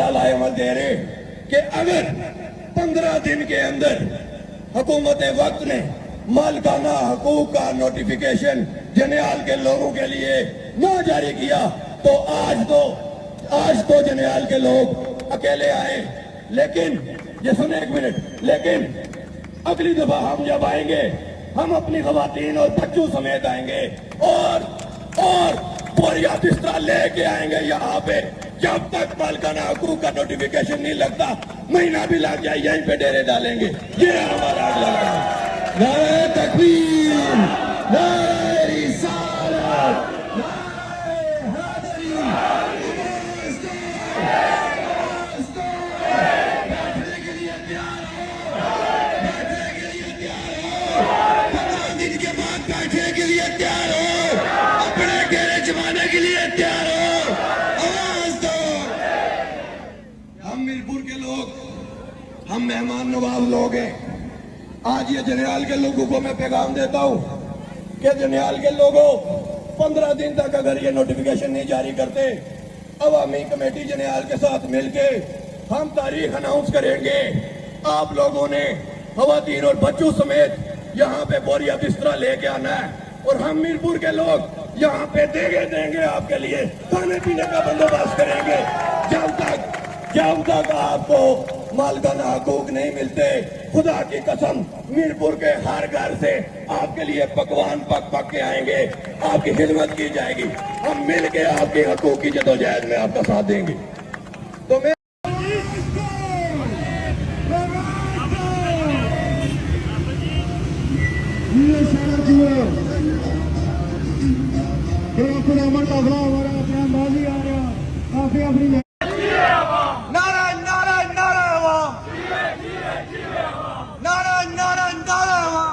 लाए अमल दे रहे कि अगर 15 दिन के अंदर हुकूमत वक्त ने मालकाना हकूक का नोटिफिकेशन जनेवाल के लोगों के लिए न जारी किया तो आज तो जनेवाल के लोग अकेले आए। लेकिन ये सुने एक मिनट, लेकिन अगली दफा हम जब आएंगे हम अपनी खवातीन और बच्चों समेत आएंगे और बोरिया बिस्तरा लेके आएंगे यहाँ पे। जब तक मालकाना हकूक का नोटिफिकेशन नहीं लगता, महीना भी लग जाए, यहीं पे डेरे डालेंगे। ये हमारा अगला काम। नारे तकबीर, नारे रिसालत, नारे हैदरी, बैठने के लिए तैयार हो, बैठने के लिए तैयार हो, 15 दिन के बाद बैठने के लिए तैयार हो, अपने घेरे जमाने के लिए तैयार हो। आवाज दो। हम मीरपुर के लोग, हम मेहमान नवाज लोग हैं। आज ये जनेवाल के लोगों को मैं पैगाम देता हूँ कि जनेवाल के लोगों 15 दिन तक अगर ये नोटिफिकेशन नहीं जारी करते, अवामी कमेटी जनेवाल के साथ मिलके हम तारीख अनाउंस करेंगे। आप लोगों ने खवातीन और बच्चों समेत यहाँ पे बोरिया बिस्तरा लेके आना है और हम मीरपुर के लोग यहाँ पे देंगे आपके लिए, खाने पीने का बंदोबस्त करेंगे। जब तक आपको मालकाना हकूक नहीं मिलते, खुदा की कसम मीरपुर के हर घर से आपके लिए पकवान पक के आएंगे, आपकी खिदमत की जाएगी। हम मिल के आपके हकूक की जदोजहद में आपका साथ देंगे। तो मैं काफी अपनी नारा नारा नारा अवाम, नारा नारा नारा अवाम।